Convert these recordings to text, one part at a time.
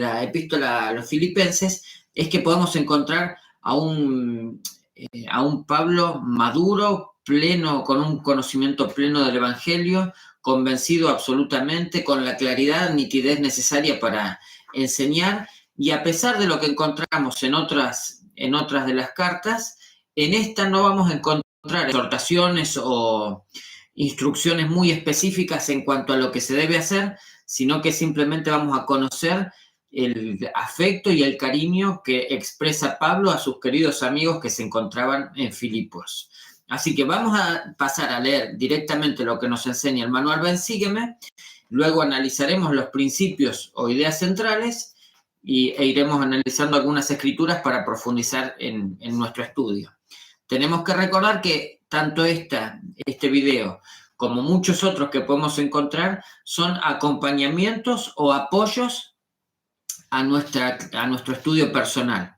la epístola a los Filipenses es que podemos encontrar a un Pablo maduro, pleno, con un conocimiento pleno del Evangelio, convencido absolutamente, con la claridad, nitidez necesaria para enseñar, y a pesar de lo que encontramos en otras de las cartas, en esta no vamos a encontrar exhortaciones o instrucciones muy específicas en cuanto a lo que se debe hacer, sino que simplemente vamos a conocer el afecto y el cariño que expresa Pablo a sus queridos amigos que se encontraban en Filipos. Así que vamos a pasar a leer directamente lo que nos enseña el manual Ven, Sígueme, luego analizaremos los principios o ideas centrales e iremos analizando algunas escrituras para profundizar en nuestro estudio. Tenemos que recordar que tanto este video como muchos otros que podemos encontrar son acompañamientos o apoyos a nuestro estudio personal.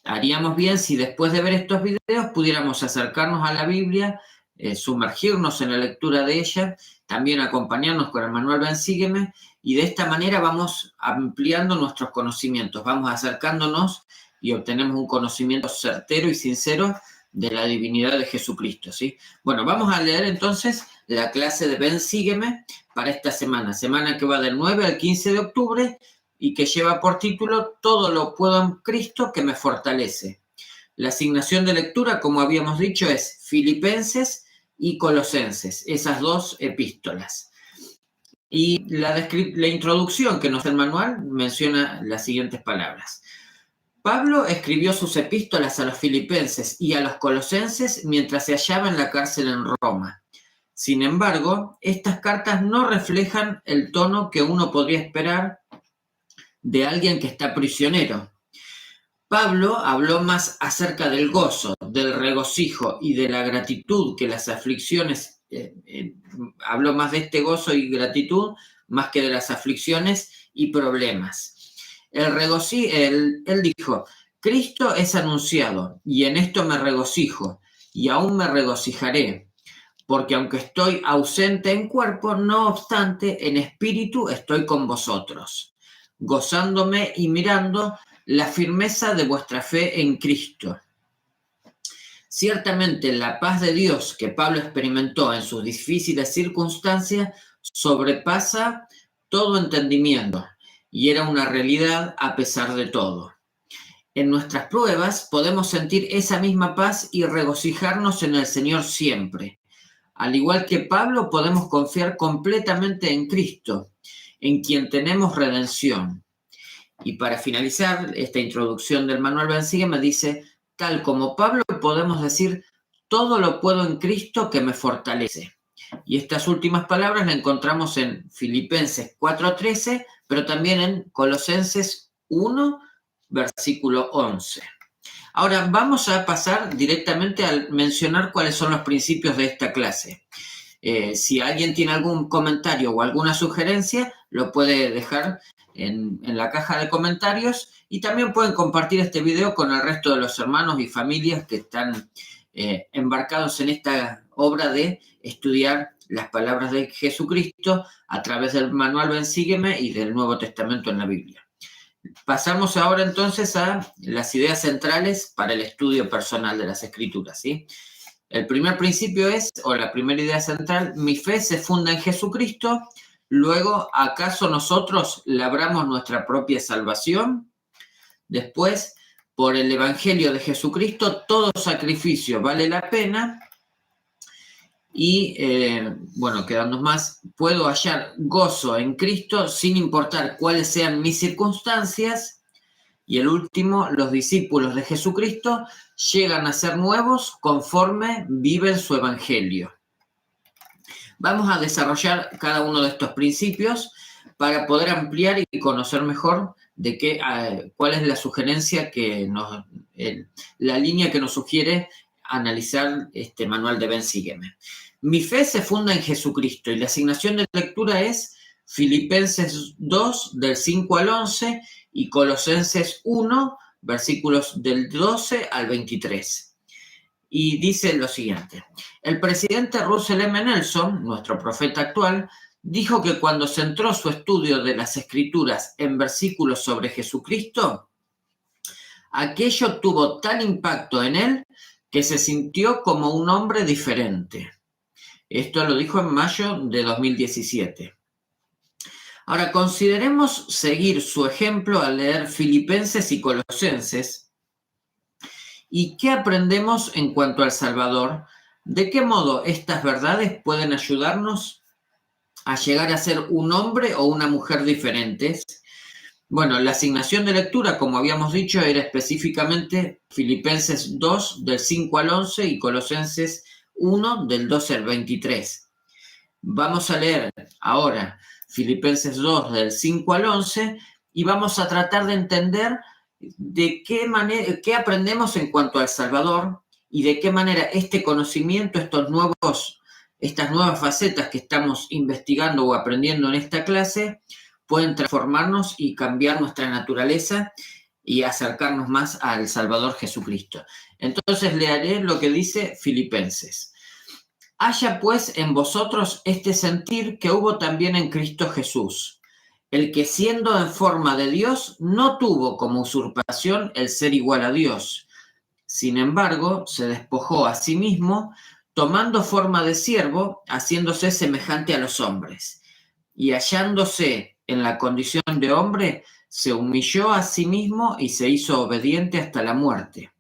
Haríamos bien si después de ver estos videos pudiéramos acercarnos a la Biblia, sumergirnos en la lectura de ella, también acompañarnos con el manual Ven, Sígueme, y de esta manera vamos ampliando nuestros conocimientos, vamos acercándonos y obtenemos un conocimiento certero y sincero de la divinidad de Jesucristo, ¿sí? Bueno, vamos a leer entonces la clase de Ven, Sígueme para esta semana que va del 9 al 15 de octubre, y que lleva por título Todo lo puedo en Cristo que me fortalece. La asignación de lectura, como habíamos dicho, es Filipenses y Colosenses, esas dos epístolas. Y la introducción que nos da el manual menciona las siguientes palabras. Pablo escribió sus epístolas a los Filipenses y a los Colosenses mientras se hallaba en la cárcel en Roma. Sin embargo, estas cartas no reflejan el tono que uno podría esperar de alguien que está prisionero. Pablo habló más acerca del gozo, del regocijo y de la gratitud que las aflicciones, habló más de este gozo y gratitud más que de las aflicciones y problemas. Él dijo, Cristo es anunciado y en esto me regocijo y aún me regocijaré, porque aunque estoy ausente en cuerpo, no obstante, en espíritu estoy con vosotros, gozándome y mirando la firmeza de vuestra fe en Cristo. Ciertamente la paz de Dios que Pablo experimentó en sus difíciles circunstancias sobrepasa todo entendimiento y era una realidad a pesar de todo. En nuestras pruebas podemos sentir esa misma paz y regocijarnos en el Señor siempre. Al igual que Pablo, podemos confiar completamente en Cristo, en quien tenemos redención. Y para finalizar esta introducción del manual Ven, Sígueme, me dice, tal como Pablo podemos decir, todo lo puedo en Cristo que me fortalece. Y estas últimas palabras las encontramos en Filipenses 4:13, pero también en Colosenses 1, versículo 11. Ahora vamos a pasar directamente a mencionar cuáles son los principios de esta clase. Si alguien tiene algún comentario o alguna sugerencia, lo puede dejar en la caja de comentarios, y también pueden compartir este video con el resto de los hermanos y familias que están embarcados en esta obra de estudiar las palabras de Jesucristo a través del manual Ven, Sígueme y del Nuevo Testamento en la Biblia. Pasamos ahora entonces a las ideas centrales para el estudio personal de las Escrituras, ¿sí? El primer principio es, o la primera idea central, mi fe se funda en Jesucristo. Luego, ¿acaso nosotros labramos nuestra propia salvación? Después, por el Evangelio de Jesucristo, todo sacrificio vale la pena. Y, quedando más, puedo hallar gozo en Cristo sin importar cuáles sean mis circunstancias. Y el último, los discípulos de Jesucristo llegan a ser nuevos conforme viven su evangelio. Vamos a desarrollar cada uno de estos principios para poder ampliar y conocer mejor de cuál es la sugerencia la línea que nos sugiere analizar este manual de Ven, Sígueme. Mi fe se funda en Jesucristo y la asignación de lectura es Filipenses 2, del 5 al 11 y Colosenses 1, versículos del 12 al 23. Y dice lo siguiente. El presidente Russell M. Nelson, nuestro profeta actual, dijo que cuando centró su estudio de las Escrituras en versículos sobre Jesucristo, aquello tuvo tal impacto en él que se sintió como un hombre diferente. Esto lo dijo en mayo de 2017. Ahora, consideremos seguir su ejemplo al leer Filipenses y Colosenses. ¿Y qué aprendemos en cuanto al Salvador? ¿De qué modo estas verdades pueden ayudarnos a llegar a ser un hombre o una mujer diferentes? Bueno, la asignación de lectura, como habíamos dicho, era específicamente Filipenses 2, del 5 al 11, y Colosenses 1, del 12 al 23. Vamos a leer ahora Filipenses 2, del 5 al 11, y vamos a tratar de entender de qué manera, qué aprendemos en cuanto al Salvador y de qué manera este conocimiento, estas nuevas facetas que estamos investigando o aprendiendo en esta clase, pueden transformarnos y cambiar nuestra naturaleza y acercarnos más al Salvador Jesucristo. Entonces leeré lo que dice Filipenses. Haya pues en vosotros este sentir que hubo también en Cristo Jesús, el que siendo en forma de Dios no tuvo como usurpación el ser igual a Dios. Sin embargo, se despojó a sí mismo, tomando forma de siervo, haciéndose semejante a los hombres. Y hallándose en la condición de hombre, se humilló a sí mismo y se hizo obediente hasta la muerte.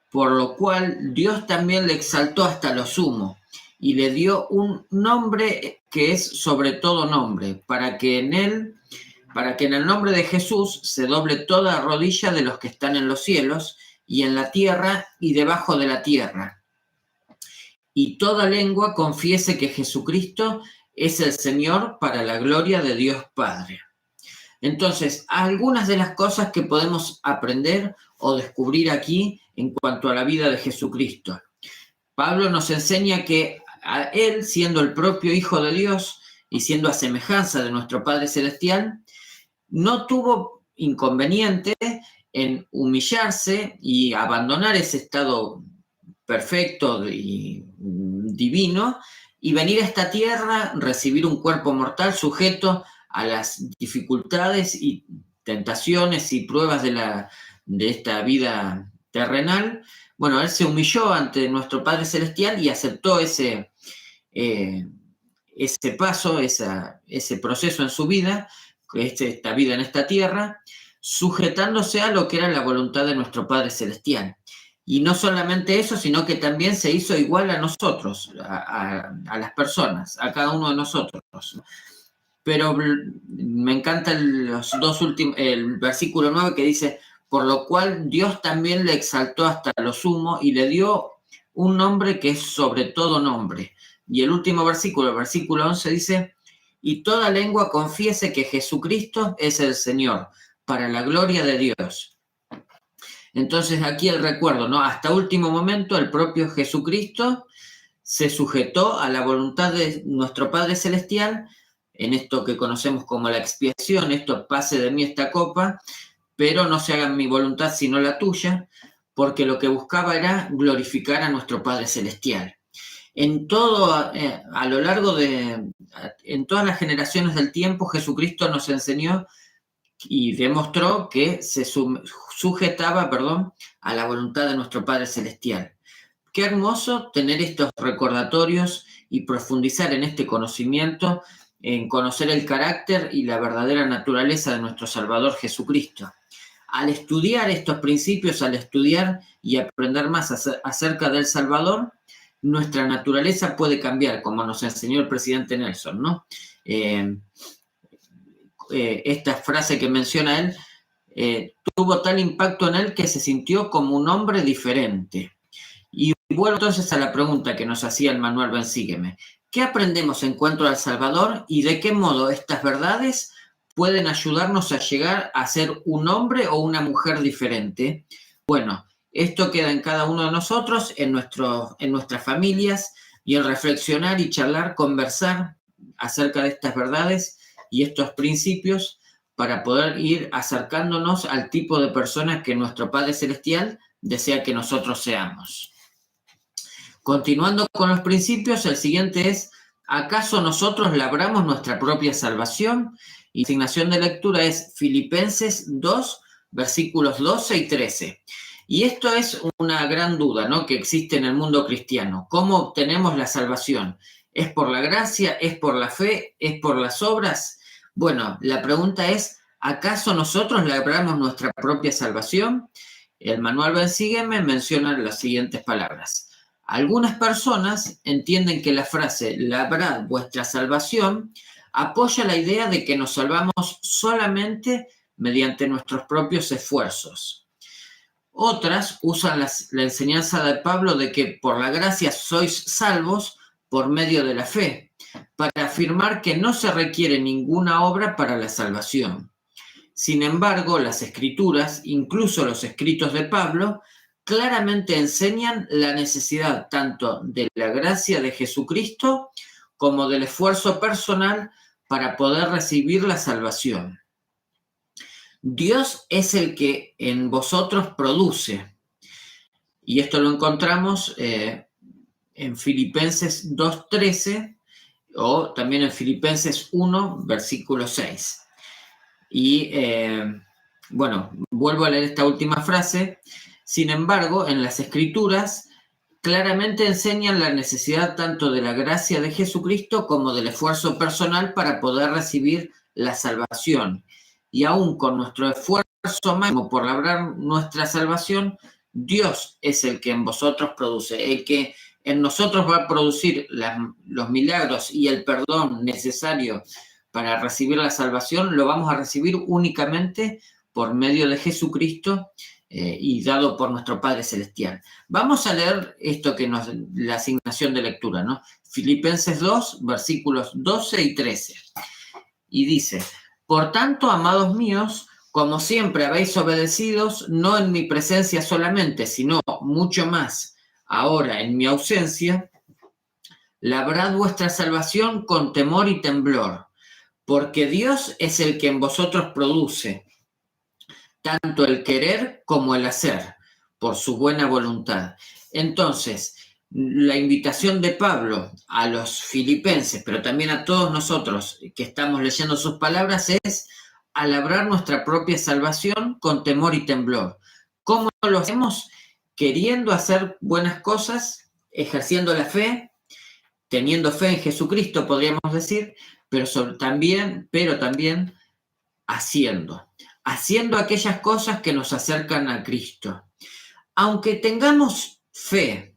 Por lo cual Dios también le exaltó hasta lo sumo y le dio un nombre que es sobre todo nombre, para que en el nombre de Jesús se doble toda rodilla de los que están en los cielos y en la tierra y debajo de la tierra, y toda lengua confiese que Jesucristo es el Señor, para la gloria de Dios Padre. Entonces, algunas de las cosas que podemos aprender o descubrir aquí en cuanto a la vida de Jesucristo. Pablo nos enseña que a él, siendo el propio Hijo de Dios y siendo a semejanza de nuestro Padre Celestial, no tuvo inconveniente en humillarse y abandonar ese estado perfecto y divino y venir a esta tierra, recibir un cuerpo mortal sujeto a las dificultades y tentaciones y pruebas de esta vida terrenal. Bueno, él se humilló ante nuestro Padre Celestial y aceptó ese paso, ese proceso en su vida, esta vida en esta tierra, sujetándose a lo que era la voluntad de nuestro Padre Celestial. Y no solamente eso, sino que también se hizo igual a nosotros, a las personas, a cada uno de nosotros. Pero me encanta el versículo 9 que dice, por lo cual Dios también le exaltó hasta lo sumo y le dio un nombre que es sobre todo nombre. Y el último versículo, el versículo 11 dice, y toda lengua confiese que Jesucristo es el Señor, para la gloria de Dios. Entonces aquí el recuerdo, ¿no? Hasta último momento el propio Jesucristo se sujetó a la voluntad de nuestro Padre Celestial en esto que conocemos como la expiación, esto pase de mí esta copa, pero no se haga mi voluntad sino la tuya, porque lo que buscaba era glorificar a nuestro Padre Celestial. En todo, a lo largo en todas las generaciones del tiempo, Jesucristo nos enseñó y demostró que se sujetaba, a la voluntad de nuestro Padre Celestial. Qué hermoso tener estos recordatorios y profundizar en este conocimiento, en conocer el carácter y la verdadera naturaleza de nuestro Salvador Jesucristo. Al estudiar estos principios, al estudiar y aprender más acerca del Salvador, nuestra naturaleza puede cambiar, como nos enseñó el presidente Nelson, ¿no? Esta frase que menciona él, tuvo tal impacto en él que se sintió como un hombre diferente. Y vuelvo entonces a la pregunta que nos hacía el manual Ven Sígueme. ¿Qué aprendemos en cuanto al Salvador y de qué modo estas verdades pueden ayudarnos a llegar a ser un hombre o una mujer diferente? Bueno, esto queda en cada uno de nosotros, en nuestras familias, y en reflexionar y charlar, conversar acerca de estas verdades y estos principios para poder ir acercándonos al tipo de personas que nuestro Padre Celestial desea que nosotros seamos. Continuando con los principios, el siguiente es ¿acaso nosotros labramos nuestra propia salvación? Y la asignación de lectura es Filipenses 2, versículos 12 y 13. Y esto es una gran duda, ¿no?, que existe en el mundo cristiano. ¿Cómo obtenemos la salvación? ¿Es por la gracia? ¿Es por la fe? ¿Es por las obras? Bueno, la pregunta es, ¿acaso nosotros labramos nuestra propia salvación? El manual Ven Sígueme menciona las siguientes palabras. Algunas personas entienden que la frase labrad vuestra salvación apoya la idea de que nos salvamos solamente mediante nuestros propios esfuerzos. Otras usan la enseñanza de Pablo de que por la gracia sois salvos por medio de la fe, para afirmar que no se requiere ninguna obra para la salvación. Sin embargo, las Escrituras, incluso los escritos de Pablo, claramente enseñan la necesidad tanto de la gracia de Jesucristo como del esfuerzo personal para poder recibir la salvación. Dios es el que en vosotros produce. Y esto lo encontramos en Filipenses 2:13 o también en Filipenses 1, versículo 6. Y bueno, vuelvo a leer esta última frase. Sin embargo, en las Escrituras claramente enseñan la necesidad tanto de la gracia de Jesucristo como del esfuerzo personal para poder recibir la salvación. Y aún con nuestro esfuerzo máximo por lograr nuestra salvación, Dios es el que en vosotros produce, el que en nosotros va a producir los milagros y el perdón necesario para recibir la salvación, lo vamos a recibir únicamente por medio de Jesucristo y dado por nuestro Padre Celestial. Vamos a leer esto que nos, la asignación de lectura, ¿no? Filipenses 2, versículos 12 y 13. Y dice, por tanto, amados míos, como siempre habéis obedecido, no en mi presencia solamente, sino mucho más ahora en mi ausencia, labrad vuestra salvación con temor y temblor, porque Dios es el que en vosotros produce tanto el querer como el hacer, por su buena voluntad. Entonces, la invitación de Pablo a los filipenses, pero también a todos nosotros que estamos leyendo sus palabras, es a labrar nuestra propia salvación con temor y temblor. ¿Cómo lo hacemos? Queriendo hacer buenas cosas, ejerciendo la fe, teniendo fe en Jesucristo, podríamos decir, pero también haciendo aquellas cosas que nos acercan a Cristo. Aunque tengamos fe,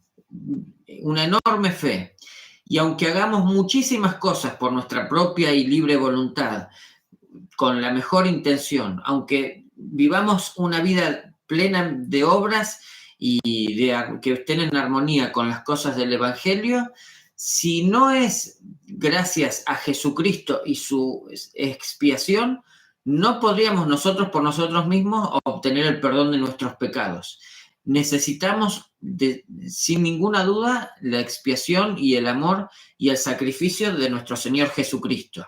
una enorme fe, y aunque hagamos muchísimas cosas por nuestra propia y libre voluntad, con la mejor intención, aunque vivamos una vida plena de obras y que estén en armonía con las cosas del Evangelio, si no es gracias a Jesucristo y su expiación, no podríamos nosotros por nosotros mismos obtener el perdón de nuestros pecados. Necesitamos, sin ninguna duda, la expiación y el amor y el sacrificio de nuestro Señor Jesucristo.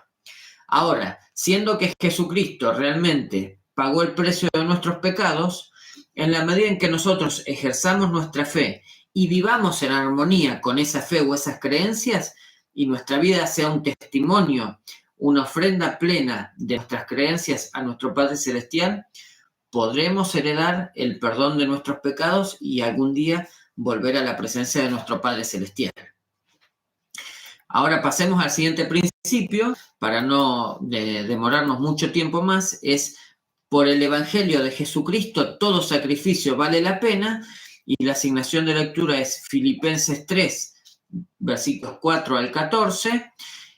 Ahora, siendo que Jesucristo realmente pagó el precio de nuestros pecados, en la medida en que nosotros ejerzamos nuestra fe y vivamos en armonía con esa fe o esas creencias, y nuestra vida sea un testimonio, una ofrenda plena de nuestras creencias a nuestro Padre Celestial, podremos heredar el perdón de nuestros pecados y algún día volver a la presencia de nuestro Padre Celestial. Ahora pasemos al siguiente principio, para no demorarnos mucho tiempo más, es por el Evangelio de Jesucristo todo sacrificio vale la pena, y la asignación de lectura es Filipenses 3, versículos 4 al 14,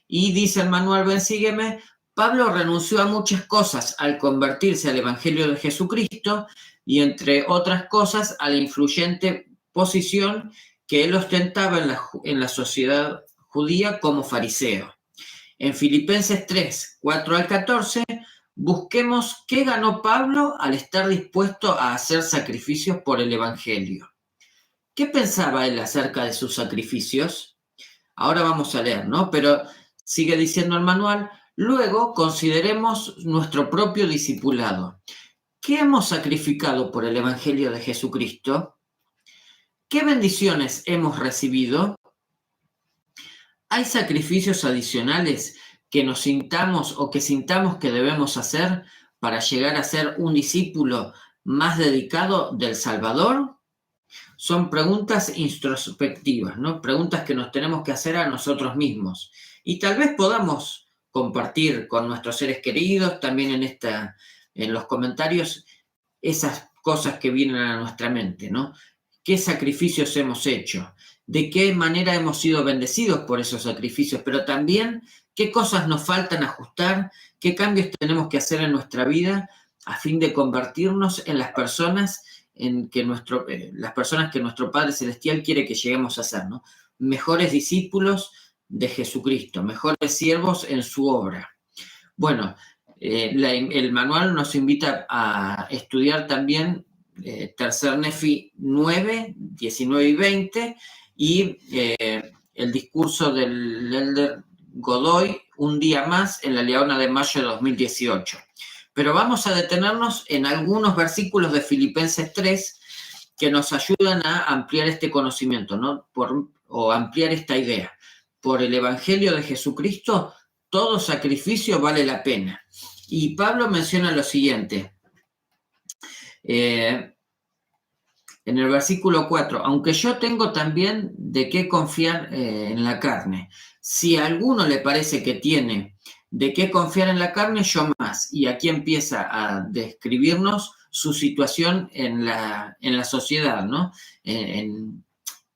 y dice el manual Ven Sígueme, Pablo renunció a muchas cosas al convertirse al Evangelio de Jesucristo y entre otras cosas a la influyente posición que él ostentaba en la sociedad judía como fariseo. En Filipenses 3, 4 al 14, busquemos qué ganó Pablo al estar dispuesto a hacer sacrificios por el Evangelio. ¿Qué pensaba él acerca de sus sacrificios? Ahora vamos a leer, ¿no? Pero sigue diciendo el manual, luego consideremos nuestro propio discipulado. ¿Qué hemos sacrificado por el Evangelio de Jesucristo? ¿Qué bendiciones hemos recibido? ¿Hay sacrificios adicionales que nos sintamos o que sintamos que debemos hacer para llegar a ser un discípulo más dedicado del Salvador? Son preguntas introspectivas, ¿no? Preguntas que nos tenemos que hacer a nosotros mismos. Y tal vez podamos compartir con nuestros seres queridos, también en los comentarios, esas cosas que vienen a nuestra mente, ¿no? ¿Qué sacrificios hemos hecho? ¿De qué manera hemos sido bendecidos por esos sacrificios? Pero también, ¿qué cosas nos faltan ajustar? ¿Qué cambios tenemos que hacer en nuestra vida a fin de convertirnos en las personas las personas que nuestro Padre Celestial quiere que lleguemos a ser, ¿no? Mejores discípulos de Jesucristo, mejores siervos en su obra. Bueno, el manual nos invita a estudiar también Tercer Nefi 9, 19 y 20, y el discurso del Elder Godoy, Un día más, en la Leona de Mayo de 2018. Pero vamos a detenernos en algunos versículos de Filipenses 3 que nos ayudan a ampliar este conocimiento, ¿no? O ampliar esta idea. Por el Evangelio de Jesucristo, todo sacrificio vale la pena. Y Pablo menciona lo siguiente. En el versículo 4, aunque yo tengo también de qué confiar en la carne. Si a alguno le parece que tiene de qué confiar en la carne, yo más. Y aquí empieza a describirnos su situación en la sociedad, ¿no? En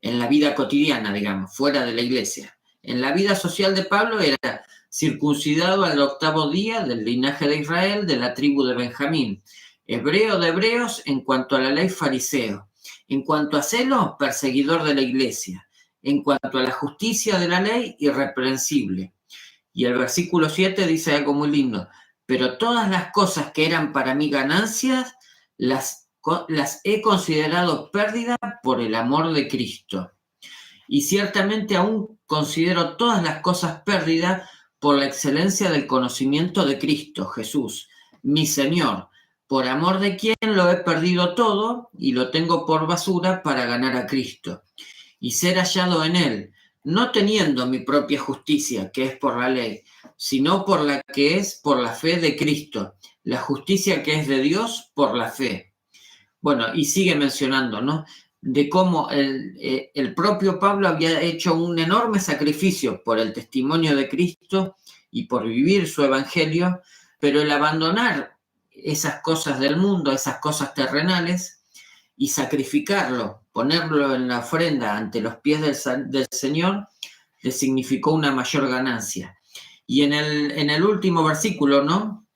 la vida cotidiana, digamos, fuera de la iglesia. En la vida social de Pablo era circuncidado al 8º día del linaje de Israel, de la tribu de Benjamín. Hebreo de hebreos en cuanto a la ley, fariseo. En cuanto a celo, perseguidor de la iglesia. En cuanto a la justicia de la ley, irreprensible. Y el versículo 7 dice algo muy lindo. Pero todas las cosas que eran para mí ganancias, las he considerado pérdida por el amor de Cristo. Y ciertamente aún considero todas las cosas pérdidas por la excelencia del conocimiento de Cristo, Jesús, mi Señor, por amor de quien lo he perdido todo y lo tengo por basura para ganar a Cristo y ser hallado en él, no teniendo mi propia justicia, que es por la ley, sino por la que es por la fe de Cristo, la justicia que es de Dios por la fe. Bueno, y sigue mencionando, ¿no? De cómo el propio Pablo había hecho un enorme sacrificio por el testimonio de Cristo y por vivir su evangelio, pero el abandonar esas cosas del mundo, esas cosas terrenales, y sacrificarlo, ponerlo en la ofrenda ante los pies del Señor, le significó una mayor ganancia. Y en el último versículo, ¿no?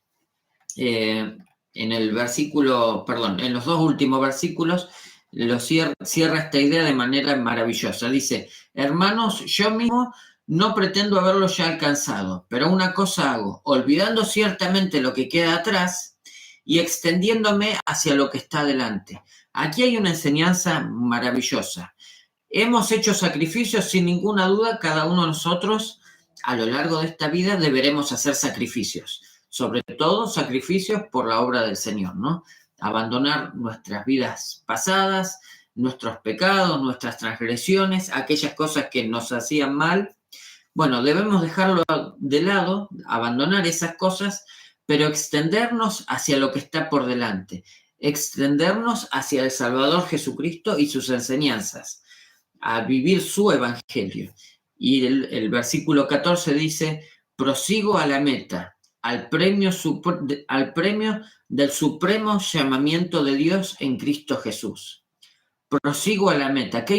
En los dos últimos versículos, lo cierra esta idea de manera maravillosa. Dice, hermanos, yo mismo no pretendo haberlo ya alcanzado, pero una cosa hago, olvidando ciertamente lo que queda atrás y extendiéndome hacia lo que está adelante. Aquí hay una enseñanza maravillosa. Hemos hecho sacrificios, sin ninguna duda, cada uno de nosotros a lo largo de esta vida deberemos hacer sacrificios, sobre todo sacrificios por la obra del Señor, ¿no? Abandonar nuestras vidas pasadas, nuestros pecados, nuestras transgresiones, aquellas cosas que nos hacían mal. Bueno, debemos dejarlo de lado, abandonar esas cosas, pero extendernos hacia lo que está por delante, extendernos hacia el Salvador Jesucristo y sus enseñanzas, a vivir su evangelio. Y el versículo 14 dice, prosigo a la meta, al premio del supremo llamamiento de Dios en Cristo Jesús. Prosigo a la meta. Qué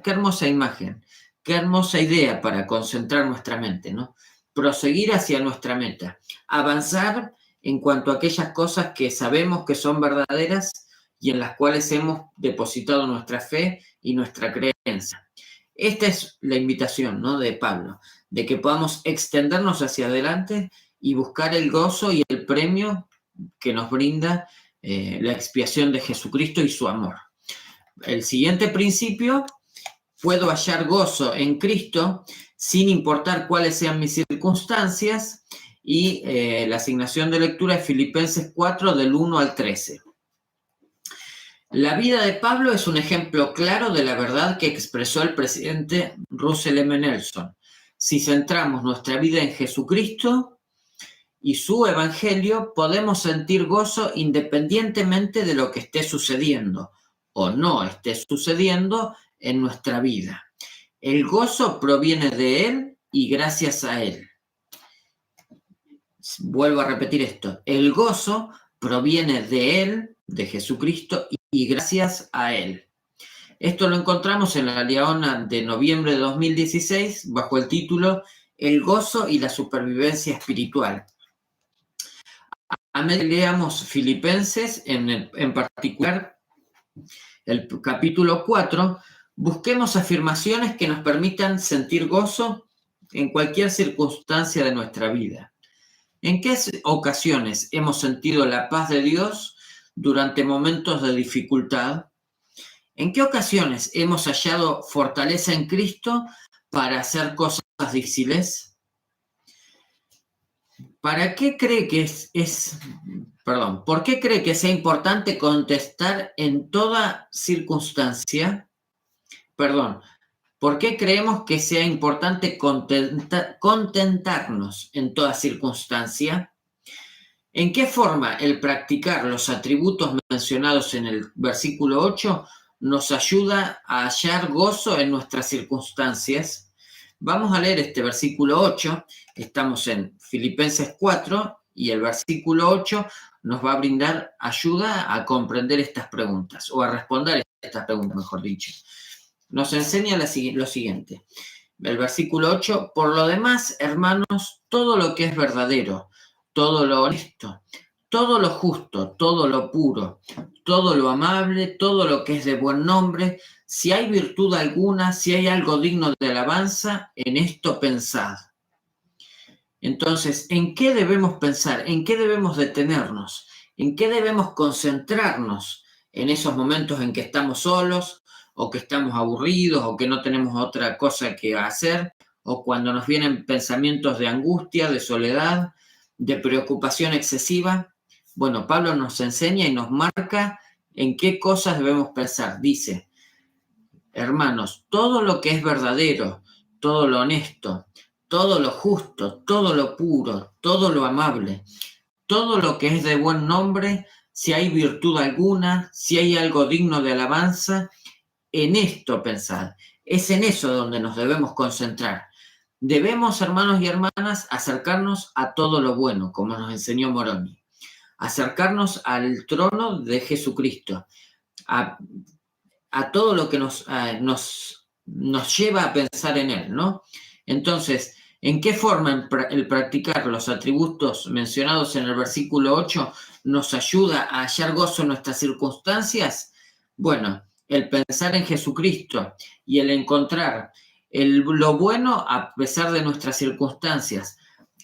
hermosa imagen, qué hermosa idea para concentrar nuestra mente, ¿no? Proseguir hacia nuestra meta, avanzar en cuanto a aquellas cosas que sabemos que son verdaderas y en las cuales hemos depositado nuestra fe y nuestra creencia. Esta es la invitación, ¿no? De Pablo, de que podamos extendernos hacia adelante y buscar el gozo y el premio que nos brinda la expiación de Jesucristo y su amor. El siguiente principio, puedo hallar gozo en Cristo sin importar cuáles sean mis circunstancias, y la asignación de lectura es Filipenses 4 del 1 al 13. La vida de Pablo es un ejemplo claro de la verdad que expresó el presidente Russell M. Nelson. si centramos nuestra vida en Jesucristo y su evangelio, podemos sentir gozo independientemente de lo que esté sucediendo o no esté sucediendo en nuestra vida. El gozo proviene de Él y gracias a Él. Vuelvo a repetir esto. El gozo proviene de Él, de Jesucristo, y gracias a Él. Esto lo encontramos en la Liaona de noviembre de 2016 bajo el título El gozo y la supervivencia espiritual. A medida que leamos Filipenses, en particular el capítulo 4, busquemos afirmaciones que nos permitan sentir gozo en cualquier circunstancia de nuestra vida. ¿En qué ocasiones hemos sentido la paz de Dios durante momentos de dificultad? ¿En qué ocasiones hemos hallado fortaleza en Cristo para hacer cosas difíciles? ¿Por qué cree que sea importante contestar en toda circunstancia? ¿Por qué creemos que sea importante contentarnos en toda circunstancia? ¿En qué forma el practicar los atributos mencionados en el versículo 8 nos ayuda a hallar gozo en nuestras circunstancias? Vamos a leer este versículo 8. Estamos en Filipenses 4 y el versículo 8 nos va a brindar ayuda a comprender estas preguntas, o a responder estas preguntas, mejor dicho. Nos enseña lo siguiente. El versículo 8, por lo demás, hermanos, todo lo que es verdadero, todo lo honesto, todo lo justo, todo lo puro, todo lo amable, todo lo que es de buen nombre, si hay virtud alguna, si hay algo digno de alabanza, en esto pensad. Entonces, ¿en qué debemos pensar? ¿En qué debemos detenernos? ¿En qué debemos concentrarnos en esos momentos en que estamos solos, o que estamos aburridos, o que no tenemos otra cosa que hacer, o cuando nos vienen pensamientos de angustia, de soledad, de preocupación excesiva? Bueno, Pablo nos enseña y nos marca en qué cosas debemos pensar. Dice, hermanos, todo lo que es verdadero, todo lo honesto, todo lo justo, todo lo puro, todo lo amable, todo lo que es de buen nombre, si hay virtud alguna, si hay algo digno de alabanza, en esto pensad. Es en eso donde nos debemos concentrar. Debemos, hermanos y hermanas, acercarnos a todo lo bueno, como nos enseñó Moroni. Acercarnos al trono de Jesucristo, a todo lo que nos lleva a pensar en Él, ¿no? Entonces, ¿en qué forma el practicar los atributos mencionados en el versículo 8 nos ayuda a hallar gozo en nuestras circunstancias? Bueno, el pensar en Jesucristo y el encontrar lo bueno a pesar de nuestras circunstancias,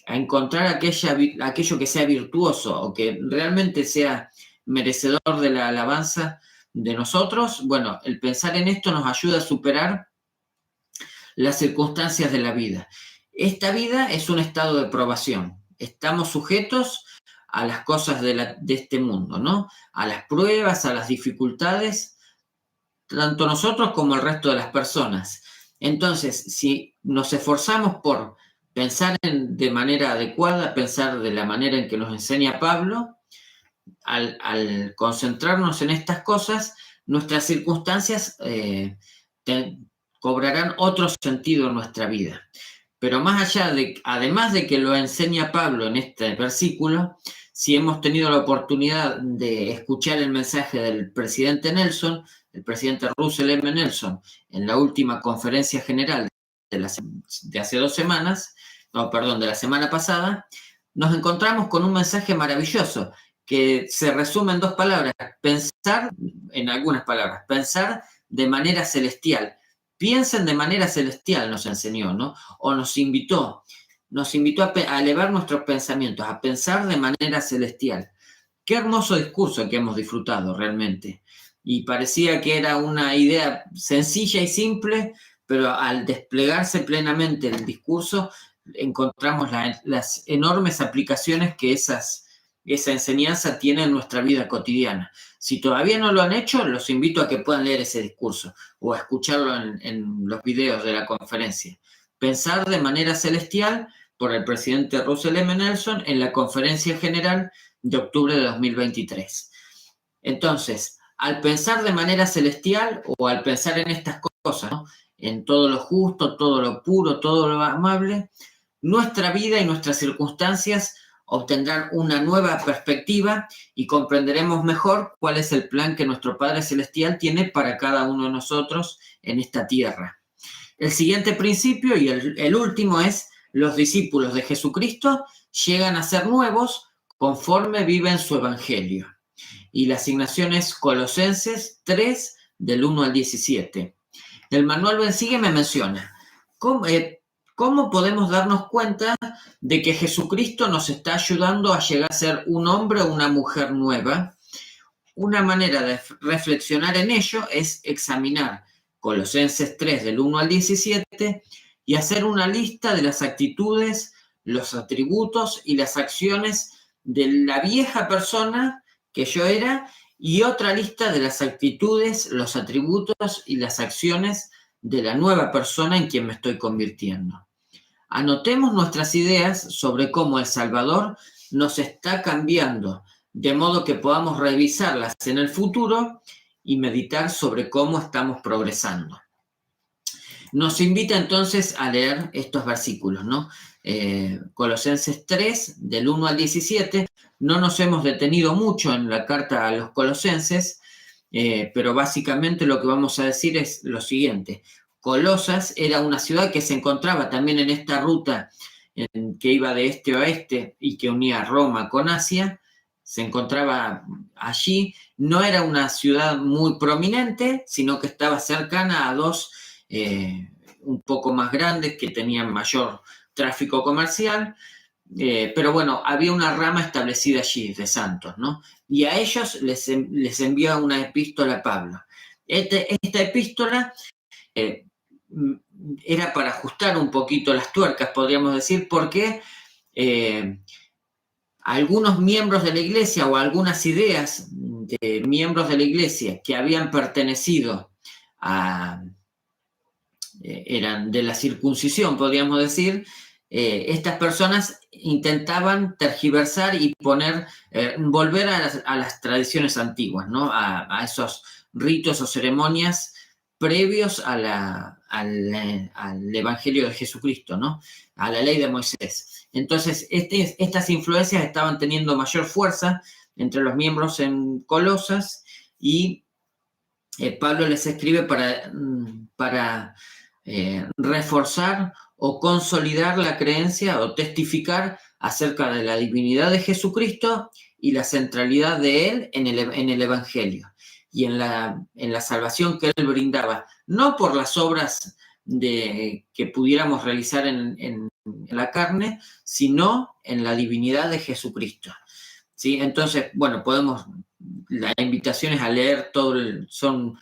a encontrar aquello que sea virtuoso o que realmente sea merecedor de la alabanza de nosotros. Bueno, el pensar en esto nos ayuda a superar las circunstancias de la vida. Esta vida es un estado de probación. Estamos sujetos a las cosas de este mundo, ¿no? A las pruebas, a las dificultades, tanto nosotros como el resto de las personas. Entonces, si nos esforzamos por pensar de manera adecuada, pensar de la manera en que nos enseña Pablo, al concentrarnos en estas cosas, nuestras circunstancias cobrarán otro sentido en nuestra vida. Pero más allá además de que lo enseña Pablo en este versículo, si hemos tenido la oportunidad de escuchar el mensaje del presidente Nelson, el presidente Russell M. Nelson, en la última conferencia general de hace 2 semanas, de la semana pasada, nos encontramos con un mensaje maravilloso que se resume en 2 palabras, en algunas palabras, pensar de manera celestial. Piensen de manera celestial, nos enseñó, ¿no? O nos invitó a elevar nuestros pensamientos, a pensar de manera celestial. Qué hermoso discurso que hemos disfrutado realmente. Y parecía que era una idea sencilla y simple, pero al desplegarse plenamente el discurso, encontramos las enormes aplicaciones que esa enseñanza tiene en nuestra vida cotidiana. Si todavía no lo han hecho, los invito a que puedan leer ese discurso o a escucharlo en los videos de la conferencia, Pensar de manera celestial, por el presidente Russell M. Nelson en la Conferencia General de octubre de 2023. Entonces, al pensar de manera celestial o al pensar en estas cosas, ¿no?, en todo lo justo, todo lo puro, todo lo amable, nuestra vida y nuestras circunstancias obtendrán una nueva perspectiva y comprenderemos mejor cuál es el plan que nuestro Padre Celestial tiene para cada uno de nosotros en esta tierra. El siguiente principio y el último es: los discípulos de Jesucristo llegan a ser nuevos conforme viven su evangelio. Y la asignación es Colosenses 3, del 1 al 17. El manual Bensigue me menciona cómo podemos darnos cuenta de que Jesucristo nos está ayudando a llegar a ser un hombre o una mujer nueva. Una manera de reflexionar en ello es examinar Colosenses 3, del 1 al 17, y hacer una lista de las actitudes, los atributos y las acciones de la vieja persona que yo era, y otra lista de las actitudes, los atributos y las acciones de la nueva persona en quien me estoy convirtiendo. Anotemos nuestras ideas sobre cómo el Salvador nos está cambiando, de modo que podamos revisarlas en el futuro y meditar sobre cómo estamos progresando. Nos invita entonces a leer estos versículos, ¿no? Colosenses 3, del 1 al 17. No nos hemos detenido mucho en la carta a los colosenses, pero básicamente lo que vamos a decir es lo siguiente. Colosas era una ciudad que se encontraba también en esta ruta que iba de este a oeste y que unía Roma con Asia. Se encontraba allí. No era una ciudad muy prominente, sino que estaba cercana a dos un poco más grandes que tenían mayor tráfico comercial, pero bueno, había una rama establecida allí de santos, ¿no? Y a ellos les envía una epístola a Pablo. Esta epístola era para ajustar un poquito las tuercas, podríamos decir, porque algunos miembros de la iglesia o algunas ideas de miembros de la iglesia que habían pertenecido eran de la circuncisión, podríamos decir, estas personas intentaban tergiversar y volver a las tradiciones antiguas, ¿no? A esos ritos o ceremonias previos al Evangelio de Jesucristo, ¿no? A la ley de Moisés. Entonces, estas influencias estaban teniendo mayor fuerza entre los miembros en Colosas y Pablo les escribe para reforzar o consolidar la creencia o testificar acerca de la divinidad de Jesucristo y la centralidad de él en el Evangelio y en la salvación que él brindaba, no por las obras que pudiéramos realizar en la carne, sino en la divinidad de Jesucristo. ¿Sí? Entonces, bueno, la invitación es a leer son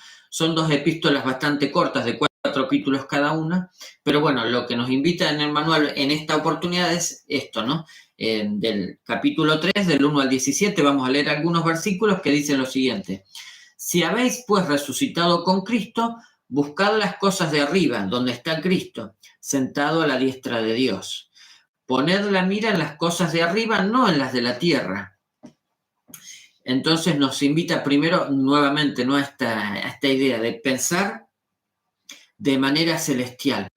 dos epístolas bastante cortas, de 4 capítulos cada una, pero bueno, lo que nos invita en el manual en esta oportunidad es esto, ¿no? Del capítulo 3, del 1 al 17, vamos a leer algunos versículos que dicen lo siguiente: si habéis pues resucitado con Cristo, buscad las cosas de arriba, donde está Cristo, sentado a la diestra de Dios. Poned la mira en las cosas de arriba, no en las de la tierra. Entonces nos invita primero nuevamente, ¿no?, a esta idea de pensar de manera celestial,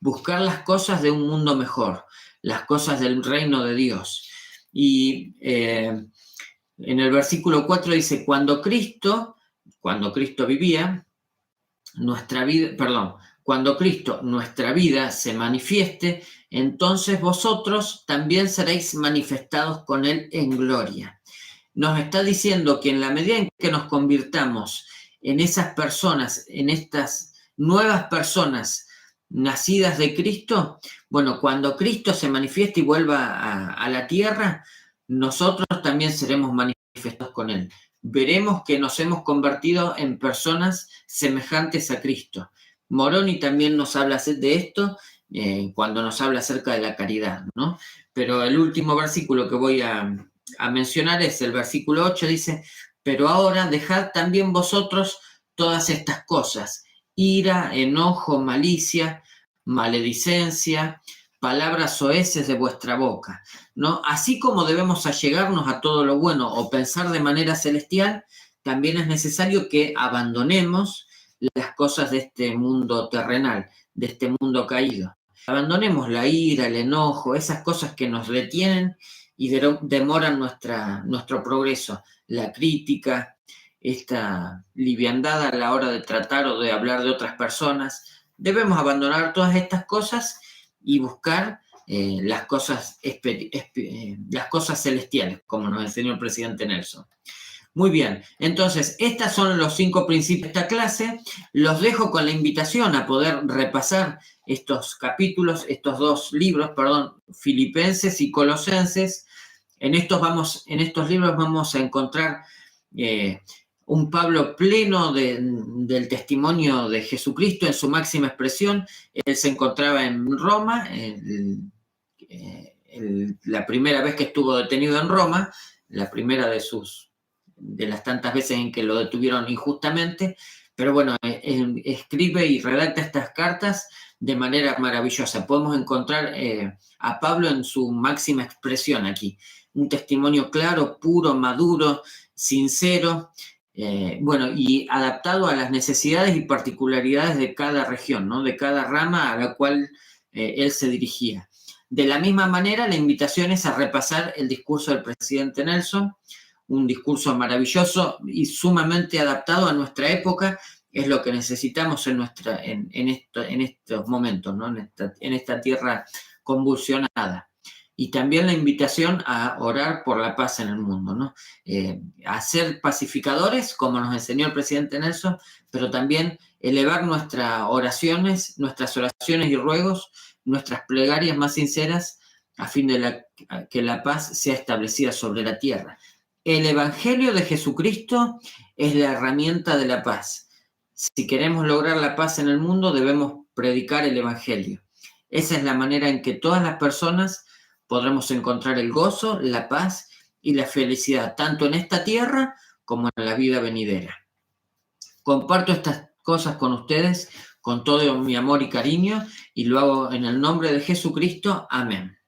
buscar las cosas de un mundo mejor, las cosas del reino de Dios. Y en el versículo 4 dice: cuando Cristo vivía, cuando Cristo, nuestra vida, se manifieste, entonces vosotros también seréis manifestados con Él en gloria. Nos está diciendo que en la medida en que nos convirtamos en esas personas, en estas nuevas personas nacidas de Cristo, bueno, cuando Cristo se manifieste y vuelva a la tierra, nosotros también seremos manifestados con Él. Veremos que nos hemos convertido en personas semejantes a Cristo. Moroni también nos habla de esto cuando nos habla acerca de la caridad, ¿no? Pero el último versículo que voy a mencionar es el versículo 8, dice: pero ahora dejad también vosotros todas estas cosas: ira, enojo, malicia, maledicencia, palabras soeces de vuestra boca, ¿no? Así como debemos allegarnos a todo lo bueno o pensar de manera celestial, también es necesario que abandonemos las cosas de este mundo terrenal, de este mundo caído. Abandonemos la ira, el enojo, esas cosas que nos detienen y demoran nuestro progreso, la crítica, esta liviandad a la hora de tratar o de hablar de otras personas. Debemos abandonar todas estas cosas y buscar las cosas celestiales, como nos enseñó el presidente Nelson. Muy bien, entonces, estos son los 5 principios de esta clase. Los dejo con la invitación a poder repasar estos capítulos, estos 2 libros, Filipenses y Colosenses. En estos libros vamos a encontrar un Pablo pleno del testimonio de Jesucristo en su máxima expresión. Él se encontraba en Roma, la primera vez que estuvo detenido en Roma, la primera de las tantas veces en que lo detuvieron injustamente, pero bueno, escribe y redacta estas cartas de manera maravillosa. Podemos encontrar a Pablo en su máxima expresión aquí, un testimonio claro, puro, maduro, sincero, y adaptado a las necesidades y particularidades de cada región, ¿no? De cada rama a la cual él se dirigía. De la misma manera, la invitación es a repasar el discurso del presidente Nelson, un discurso maravilloso y sumamente adaptado a nuestra época. Es lo que necesitamos en estos momentos, ¿no? En esta tierra convulsionada. Y también la invitación a orar por la paz en el mundo, ¿no? A ser pacificadores, como nos enseñó el presidente Nelson, pero también elevar nuestras oraciones y ruegos, nuestras plegarias más sinceras, a fin de que la paz sea establecida sobre la tierra. El Evangelio de Jesucristo es la herramienta de la paz. Si queremos lograr la paz en el mundo, debemos predicar el Evangelio. Esa es la manera en que todas las personas podremos encontrar el gozo, la paz y la felicidad, tanto en esta tierra como en la vida venidera. Comparto estas cosas con ustedes con todo mi amor y cariño y lo hago en el nombre de Jesucristo. Amén.